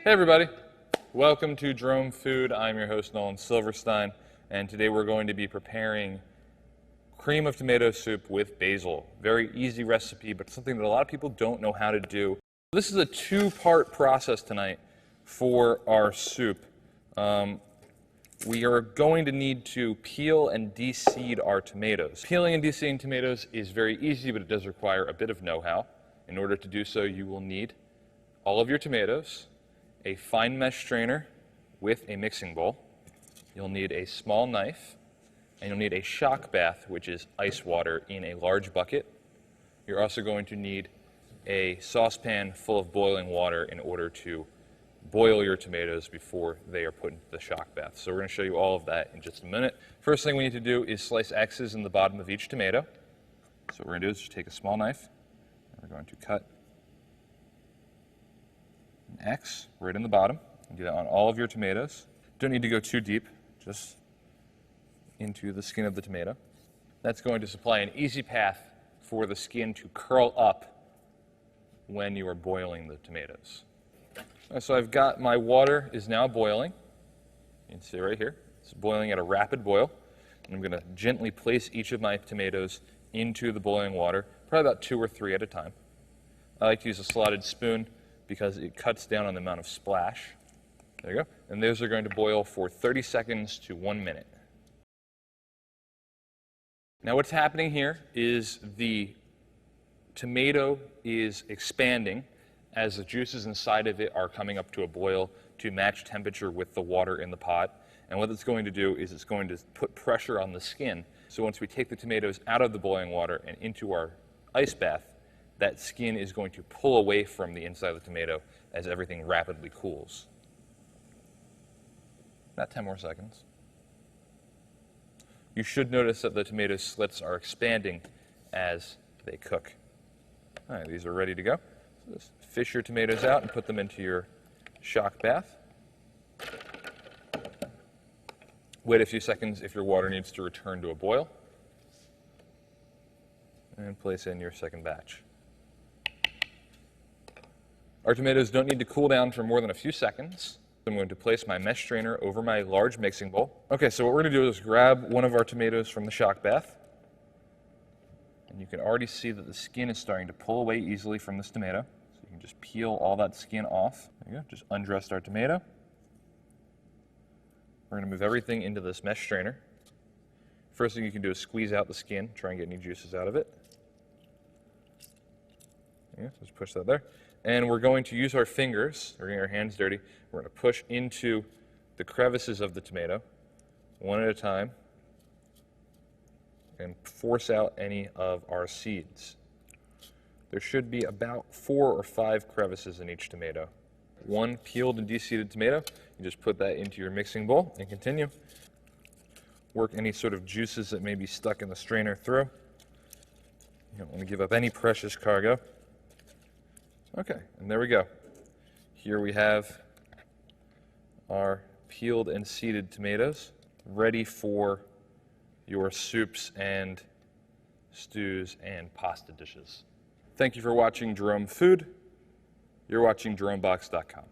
Hey everybody, welcome to DromeFood. I'm your host Nolan Silverstein, and today we're going to be preparing cream of tomato soup with basil. Very easy recipe, but something that a lot of people don't know how to do. This is a two-part process tonight for our soup. We are going to need to peel and de-seed our tomatoes. Peeling and de-seeding tomatoes is very easy, but it does require a bit of know-how. In order to do so, you will need all of your tomatoes, a fine mesh strainer with a mixing bowl. You'll need a small knife, and you'll need a shock bath, which is ice water in a large bucket. You're also going to need a saucepan full of boiling water in order to boil your tomatoes before they are put into the shock bath. So we're going to show you all of that in just a minute. First thing we need to do is slice X's in the bottom of each tomato. So what we're going to do is just take a small knife, and we're going to cut an X right in the bottom. And do that on all of your tomatoes. Don't need to go too deep, just into the skin of the tomato. That's going to supply an easy path for the skin to curl up when you are boiling the tomatoes. So I've got my water is now boiling. You can see right here. It's boiling at a rapid boil. And I'm going to gently place each of my tomatoes into the boiling water, probably about 2 or 3 at a time. I like to use a slotted spoon because it cuts down on the amount of splash. There you go. And those are going to boil for 30 seconds to 1 minute. Now what's happening here is the tomato is expanding as the juices inside of it are coming up to a boil to match temperature with the water in the pot. And what it's going to do is it's going to put pressure on the skin. So once we take the tomatoes out of the boiling water and into our ice bath, that skin is going to pull away from the inside of the tomato as everything rapidly cools. About 10 more seconds. You should notice that the tomato slits are expanding as they cook. All right, these are ready to go. So just fish your tomatoes out and put them into your shock bath. Wait a few seconds if your water needs to return to a boil. And place in your second batch. Our tomatoes don't need to cool down for more than a few seconds. I'm going to place my mesh strainer over my large mixing bowl. Okay, so what we're going to do is grab one of our tomatoes from the shock bath. And you can already see that the skin is starting to pull away easily from this tomato. So you can just peel all that skin off. There you go, just undressed our tomato. We're going to move everything into this mesh strainer. First thing you can do is squeeze out the skin, try and get any juices out of it. Yeah, so just push that there. And we're going to use our fingers, we're getting our hands dirty, we're going to push into the crevices of the tomato, one at a time, and force out any of our seeds. There should be about 4 or 5 crevices in each tomato. One peeled and de-seeded tomato, you just put that into your mixing bowl and continue. Work any sort of juices that may be stuck in the strainer through. You don't want to give up any precious cargo. Okay, and there we go. Here we have our peeled and seeded tomatoes ready for your soups and stews and pasta dishes. Thank you for watching DromeFood. You're watching DromeBox.com.